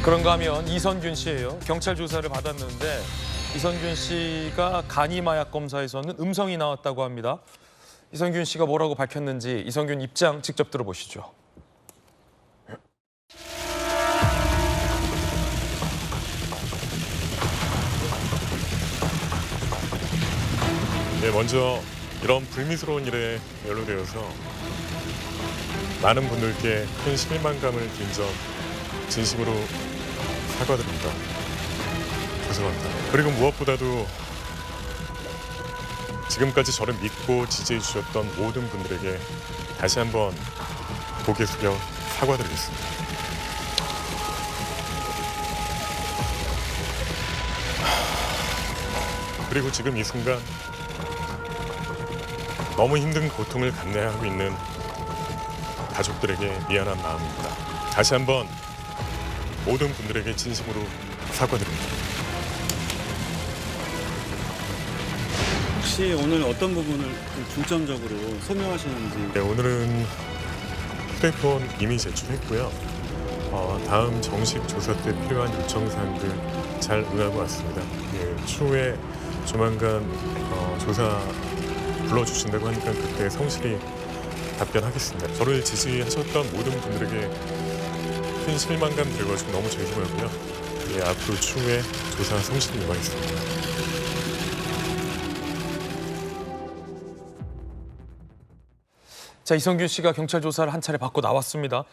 그런가 하면 이선균 씨예요. 경찰 조사를 받았는데 이선균 씨가 간이 마약 검사에서는 음성이 나왔다고 합니다. 이선균 씨가 뭐라고 밝혔는지 이선균 입장 직접 들어보시죠. 네, 먼저 이런 불미스러운 일에 연루되어서 많은 분들께 큰 실망감을 준 점 진심으로 사과드립니다. 죄송합니다. 그리고 무엇보다도 지금까지 저를 믿고 지지해 주셨던 모든 분들에게 다시 한번 고개 숙여 사과드리겠습니다. 그리고 지금 이 순간 너무 힘든 고통을 감내하고 있는 가족들에게 미안한 마음입니다. 다시 한번 모든 분들에게 진심으로 사과드립니다. 혹시 오늘 어떤 부분을 중점적으로 소명하시는지. 네, 오늘은 휴대폰 이미 제출했고요. 다음 정식 조사 때 필요한 요청사항들 잘 응하고 왔습니다. 예, 추후에 조만간 조사 불러주신다고 하니까 그때 성실히 답변하겠습니다. 저를 지지하셨던 모든 분들에게 큰 실망감 들어가지고 너무 죄송하고요. 예, 앞으로 추후에 조사 성실히 임하겠습니다. 자, 이선균 씨가 경찰 조사를 한 차례 받고 나왔습니다.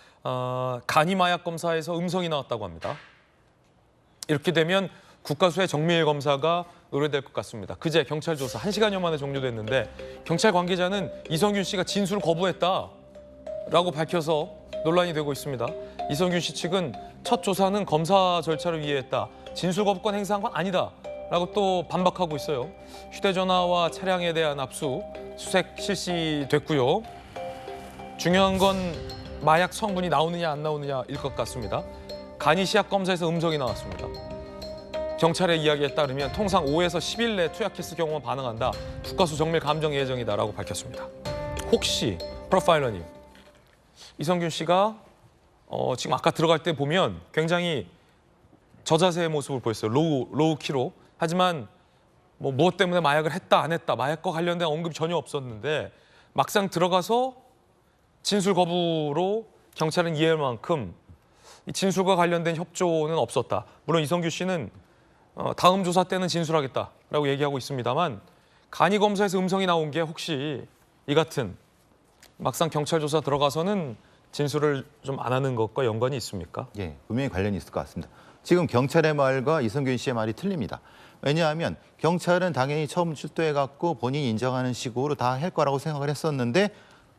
간이 마약 검사에서 음성이 나왔다고 합니다. 이렇게 되면 국가수의 정밀 검사가 의뢰될 것 같습니다. 그제 경찰 조사 1시간여 만에 종료됐는데 경찰 관계자는 이선균 씨가 진술 거부했다라고 밝혀서 논란이 되고 있습니다. 이선균 씨 측은 첫 조사는 검사 절차를 위해 했다. 진술 거부권 행사한 건 아니다라고 또 반박하고 있어요. 휴대전화와 차량에 대한 압수, 수색 실시됐고요. 중요한 건 마약 성분이 나오느냐 안 나오느냐일 것 같습니다. 간이 시약 검사에서 음성이 나왔습니다. 경찰의 이야기에 따르면 통상 5에서 10일 내 투약했을 경우만 반응한다. 국가수 정밀 감정 예정이다라고 밝혔습니다. 혹시 프로파일러님, 이선균 씨가 지금 아까 들어갈 때 보면 굉장히 저자세의 모습을 보였어요. 로우 키로. 하지만 뭐 무엇 때문에 마약을 했다 안 했다 마약과 관련된 언급이 전혀 없었는데 막상 들어가서 진술 거부로 경찰은 이해할 만큼 이 진술과 관련된 협조는 없었다. 물론 이선균 씨는 다음 조사 때는 진술하겠다라고 얘기하고 있습니다만 간이 검사에서 음성이 나온 게 혹시 이 같은 막상 경찰 조사 들어가서는 진술을 좀 안 하는 것과 연관이 있습니까? 예, 분명히 관련이 있을 것 같습니다. 지금 경찰의 말과 이선균 씨의 말이 틀립니다. 왜냐하면 경찰은 당연히 처음 출두해갖고 본인이 인정하는 식으로 다 할 거라고 생각을 했었는데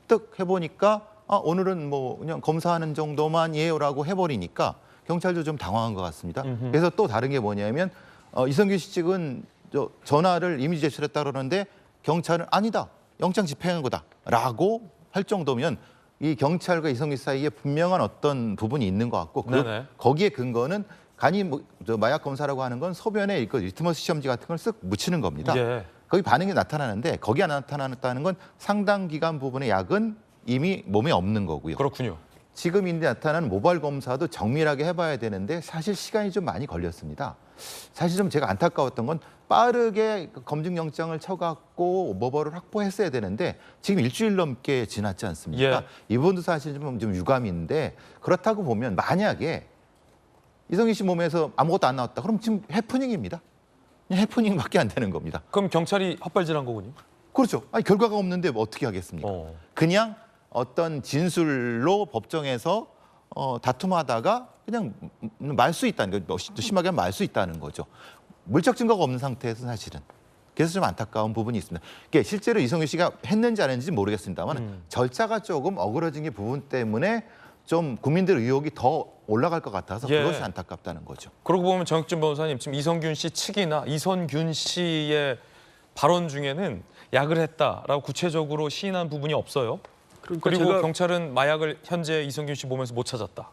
떡 해보니까 오늘은 뭐 그냥 검사하는 정도만이에요라고 해버리니까 경찰도 좀 당황한 것 같습니다. 그래서 또 다른 게 뭐냐면 이선균 씨 측은 전화를 이미 제출했다 그러는데 경찰은 아니다, 영장 집행한 거다라고 할 정도면 이 경찰과 이선균 씨 사이에 분명한 어떤 부분이 있는 것 같고 거기에 근거는 간이 마약 검사라고 하는 건 소변에 리트머스 시험지 같은 걸 쓱 묻히는 겁니다. 예. 거기 반응이 나타나는데 거기 안 나타났다는 건 상당 기간 부분의 약은 이미 몸에 없는 거고요. 그렇군요. 지금 이제 나타나는 모발 검사도 정밀하게 해봐야 되는데 사실 시간이 좀 많이 걸렸습니다. 사실 좀 제가 안타까웠던 건 빠르게 검증영장을 쳐갖고 모발을 확보했어야 되는데 지금 일주일 넘게 지났지 않습니까? 예. 이 부분도 사실 좀 유감인데 그렇다고 보면 만약에 이선균 씨 몸에서 아무것도 안 나왔다. 그럼 지금 해프닝입니다. 그냥 해프닝밖에 안 되는 겁니다. 그럼 경찰이 헛발질한 거군요. 그렇죠. 아니, 결과가 없는데 뭐 어떻게 하겠습니까? 그냥 어떤 진술로 법정에서 다툼하다가 그냥 말 수 있다는 거, 심하게 하면 말 수 있다는 거죠. 물적 증거가 없는 상태에서 사실은. 그래서 좀 안타까운 부분이 있습니다. 이게 실제로 이선균 씨가 했는지 안 했는지 모르겠습니다만 절차가 조금 어그러진 게 부분 때문에 좀 국민들 의혹이 더 올라갈 것 같아서 예. 그것이 안타깝다는 거죠. 그러고 보면 정혁진 변호사님 지금 이선균 씨 측이나 이선균 씨의 발언 중에는 약을 했다라고 구체적으로 시인한 부분이 없어요. 그러니까 그리고 제가 경찰은 마약을 현재 이성균 씨 보면서 못 찾았다.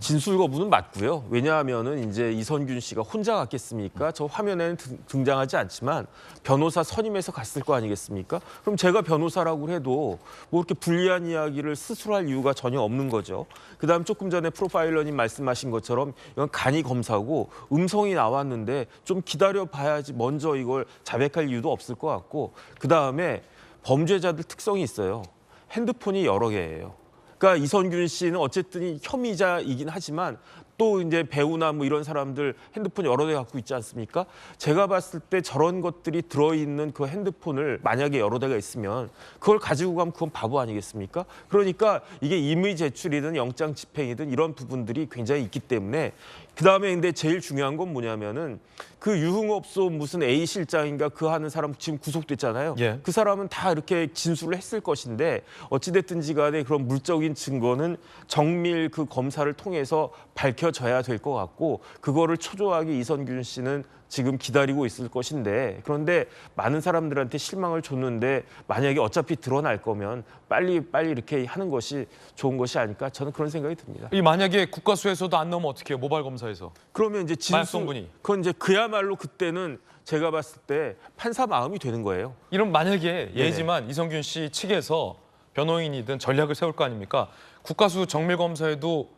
진술 거부는 맞고요. 왜냐하면은 이제 이성균 씨가 혼자 갔겠습니까? 저 화면에는 등장하지 않지만 변호사 선임해서 갔을 거 아니겠습니까? 그럼 제가 변호사라고 해도 뭐 이렇게 불리한 이야기를 스스로 할 이유가 전혀 없는 거죠. 그다음 조금 전에 프로파일러님 말씀하신 것처럼 이건 간이 검사고 음성이 나왔는데 좀 기다려 봐야지 먼저 이걸 자백할 이유도 없을 것 같고 그다음에 범죄자들 특성이 있어요. 핸드폰이 여러 개예요. 그러니까 이성균 씨는 어쨌든 혐의자이긴 하지만 또 이제 배우나 뭐 이런 사람들 핸드폰 여러 대 갖고 있지 않습니까? 제가 봤을 때 저런 것들이 들어있는 그 핸드폰을 만약에 여러 대가 있으면 그걸 가지고 가면 그건 바보 아니겠습니까? 그러니까 이게 임의 제출이든 영장 집행이든 이런 부분들이 굉장히 있기 때문에 그다음에 근데 제일 중요한 건 뭐냐면은 그 유흥업소 무슨 A 실장인가 그 하는 사람 지금 구속됐잖아요. 예. 그 사람은 다 이렇게 진술을 했을 것인데 어찌됐든지 간에 그런 물적인 증거는 정밀 그 검사를 통해서 밝혀져야 될 것 같고 그거를 초조하게 이성균 씨는 지금 기다리고 있을 것인데 그런데 많은 사람들한테 실망을 줬는데 만약에 어차피 드러날 거면 빨리 이렇게 하는 것이 좋은 것이 아닐까 저는 그런 생각이 듭니다. 이 만약에 국가수에서도 안 나오면 어떻게 해요? 모바일 검사에서. 그러면 이제 마약 진술 성분이. 그건 이제 그야말로 그때는 제가 봤을 때 판사 마음이 되는 거예요. 이런 만약에 예지만 이성균 씨 측에서 변호인이든 전략을 세울 거 아닙니까? 국가수 정밀 검사에도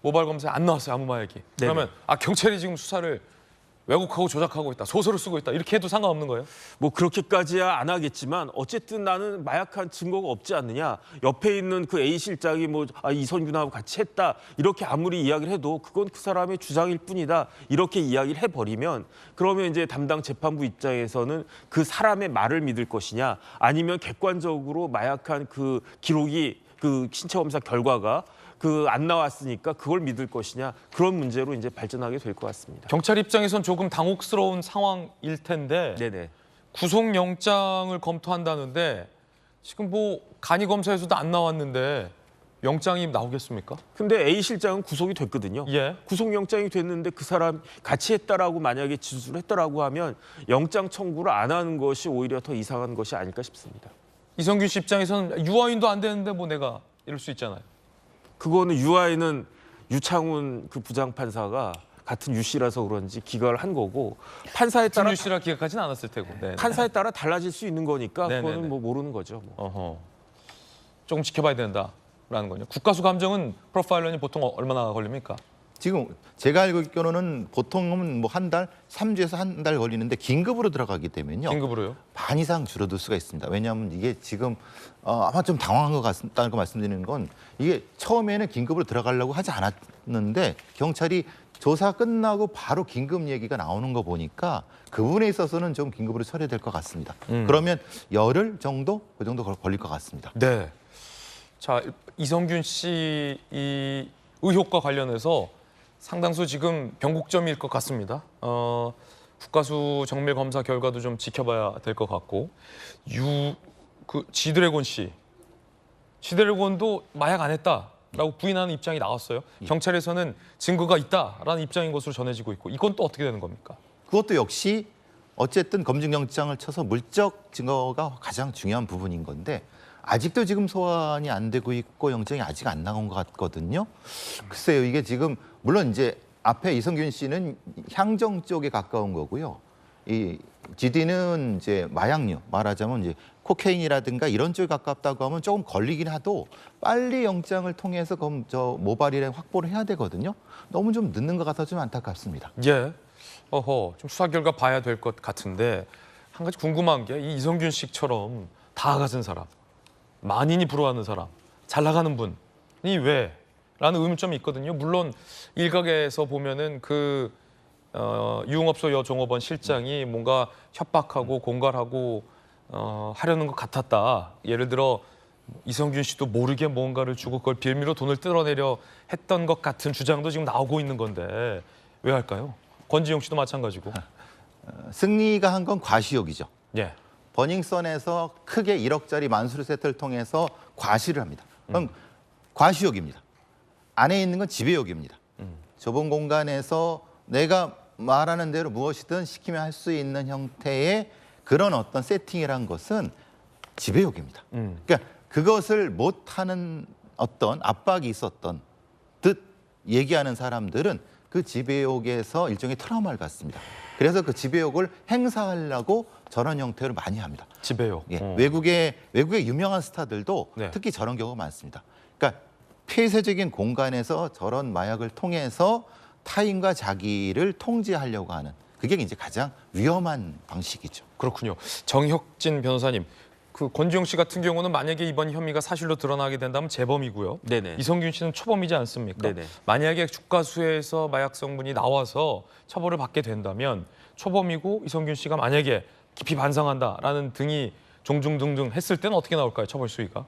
모바일 검사에 안 나왔어요. 아무 마약이. 그러면 경찰이 지금 수사를 왜곡하고 조작하고 있다. 소설을 쓰고 있다. 이렇게 해도 상관없는 거예요? 뭐 그렇게까지야 안 하겠지만 어쨌든 나는 마약한 증거가 없지 않느냐. 옆에 있는 그 A 실장이 뭐 이성균하고 같이 했다. 이렇게 아무리 이야기를 해도 그건 그 사람의 주장일 뿐이다. 이렇게 이야기를 해버리면 그러면 이제 담당 재판부 입장에서는 그 사람의 말을 믿을 것이냐 아니면 객관적으로 마약한 그 기록이 그 신체 검사 결과가 그 안 나왔으니까 그걸 믿을 것이냐 그런 문제로 이제 발전하게 될 것 같습니다. 경찰 입장에선 조금 당혹스러운 상황일 텐데 네네. 구속영장을 검토한다는데 지금 뭐 간이 검사에서도 안 나왔는데 영장이 나오겠습니까? 근데 A 실장은 구속이 됐거든요. 예. 구속영장이 됐는데 그 사람 같이 했다라고 만약에 진술했다라고 하면 영장 청구를 안 하는 것이 오히려 더 이상한 것이 아닐까 싶습니다. 이성균 씨 입장에서는 유아인도 안 되는데 뭐 내가 이럴 수 있잖아요. 그거는 유아인은 유창훈 그 부장판사가 같은 유 씨라서 그런지 기각을 한 거고 판사에 따라 김유 씨라 기각하진 않았을 테고. 네. 판사에 따라 달라질 수 있는 거니까 네네네. 그거는 뭐 모르는 거죠. 뭐. 어허. 조금 지켜봐야 된다라는 거죠. 국가수 감정은 프로파일러님 보통 얼마나 걸립니까? 지금 제가 알고 있기로는 보통은 뭐 한 달, 3주에서 한 달 걸리는데 긴급으로 들어가기 때문에요. 긴급으로요? 반 이상 줄어들 수가 있습니다. 왜냐하면 이게 지금 아마 좀 당황한 것 같다는 거 말씀드리는 건 이게 처음에는 긴급으로 들어가려고 하지 않았는데 경찰이 조사 끝나고 바로 긴급 얘기가 나오는 거 보니까 그 부분에 있어서는 좀 긴급으로 처리될 것 같습니다. 그러면 열흘 정도? 그 정도 걸릴 것 같습니다. 네. 자, 이성균 씨 이 의혹과 관련해서 상당수 지금 변곡점일 것 같습니다. 국가수 정밀 검사 결과도 좀 지켜봐야 될 것 같고 지드래곤 씨, 지드래곤도 마약 안 했다라고 부인하는 입장이 나왔어요. 경찰에서는 증거가 있다라는 입장인 것으로 전해지고 있고 이건 또 어떻게 되는 겁니까? 그것도 역시 어쨌든 검증영장을 쳐서 물적 증거가 가장 중요한 부분인 건데 아직도 지금 소환이 안 되고 있고 영장이 아직 안 나온 것 같거든요. 글쎄요, 이게 지금 물론 이제 앞에 이성균 씨는 향정 쪽에 가까운 거고요. 이 GD는 이제 마약류, 말하자면 이제 코케인이라든가 이런 쪽에 가깝다고 하면 조금 걸리긴 하도 빨리 영장을 통해서 모발이랑 확보를 해야 되거든요. 너무 좀 늦는 것 같아서 좀 안타깝습니다. 예. 좀 수사 결과 봐야 될 것 같은데 한 가지 궁금한 게 이 이성균 씨처럼 다 가진 사람, 만인이 부러워하는 사람, 잘 나가는 분이 왜? 라는 의문점이 있거든요. 물론 일각에서 보면은 유흥업소 여종업원 실장이 뭔가 협박하고 공갈하고 하려는 것 같았다. 예를 들어 이성균 씨도 모르게 뭔가를 주고 그걸 빌미로 돈을 뜯어내려 했던 것 같은 주장도 지금 나오고 있는 건데 왜 할까요? 권지용 씨도 마찬가지고. 승리가 한 건 과시욕이죠. 예. 버닝썬에서 크게 1억짜리 만수르 세트를 통해서 과시를 합니다. 그럼 과시욕입니다. 안에 있는 건 지배욕입니다. 좁은 공간에서 내가 말하는 대로 무엇이든 시키면 할 수 있는 형태의 그런 어떤 세팅이란 것은 지배욕입니다. 그러니까 그것을 못하는 어떤 압박이 있었던 듯 얘기하는 사람들은 그 지배욕에서 일종의 트라우마를 갖습니다. 그래서 그 지배욕을 행사하려고 저런 형태로 많이 합니다. 지배요. 예, 외국의 유명한 스타들도 네. 특히 저런 경우가 많습니다. 그러니까 폐쇄적인 공간에서 저런 마약을 통해서 타인과 자기를 통제하려고 하는 그게 이제 가장 위험한 방식이죠. 그렇군요. 정혁진 변호사님, 그 권지용 씨 같은 경우는 만약에 이번 혐의가 사실로 드러나게 된다면 재범이고요. 네네. 이성균 씨는 초범이지 않습니까? 네네. 만약에 주가수에서 마약 성분이 나와서 처벌을 받게 된다면 초범이고 이성균 씨가 만약에 깊이 반성한다라는 등이 종중등등 했을 때는 어떻게 나올까요? 처벌 수위가?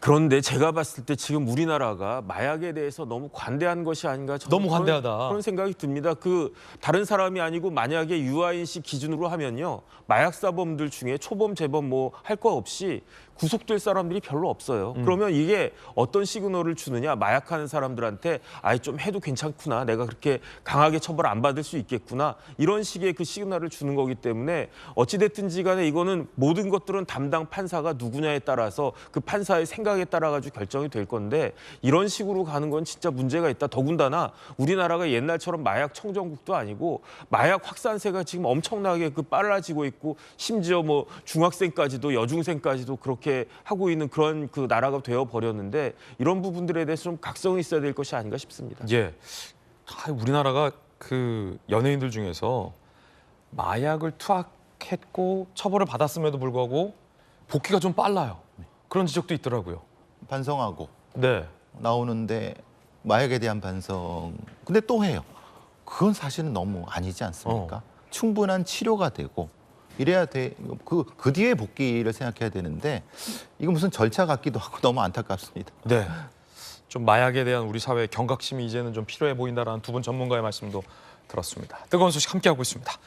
그런데 제가 봤을 때 지금 우리나라가 마약에 대해서 너무 관대한 것이 아닌가 저는 너무 관대하다. 그런 생각이 듭니다. 그 다른 사람이 아니고 만약에 유아인 씨 기준으로 하면요. 마약 사범들 중에 초범, 재범 뭐 할 거 없이 구속될 사람들이 별로 없어요. 그러면 이게 어떤 시그널을 주느냐? 마약하는 사람들한테 아예 좀 해도 괜찮구나. 내가 그렇게 강하게 처벌 안 받을 수 있겠구나. 이런 식의 그 시그널을 주는 거기 때문에 어찌 됐든지 간에 이거는 모든 것들은 담당 판사가 누구냐에 따라서 그 판사의 생각에 따라 가지고 결정이 될 건데 이런 식으로 가는 건 진짜 문제가 있다. 더군다나 우리나라가 옛날처럼 마약 청정국도 아니고 마약 확산세가 지금 엄청나게 그 빨라지고 있고 심지어 뭐 중학생까지도 여중생까지도 그렇게 하고 있는 그런 그 나라가 되어 버렸는데 이런 부분들에 대해서 좀 각성이 있어야 될 것이 아닌가 싶습니다. 예. 우리나라가 그 연예인들 중에서 마약을 투약했고 처벌을 받았음에도 불구하고 복귀가 좀 빨라요. 그런 지적도 있더라고요. 반성하고 네. 나오는데 마약에 대한 반성 근데 또 해요. 그건 사실은 너무 아니지 않습니까? 충분한 치료가 되고 이래야 돼. 그 뒤에 복귀를 생각해야 되는데 이거 무슨 절차 같기도 하고 너무 안타깝습니다. 네. 좀 마약에 대한 우리 사회의 경각심이 이제는 좀 필요해 보인다라는 두 분 전문가의 말씀도 들었습니다. 뜨거운 소식 함께하고 있습니다.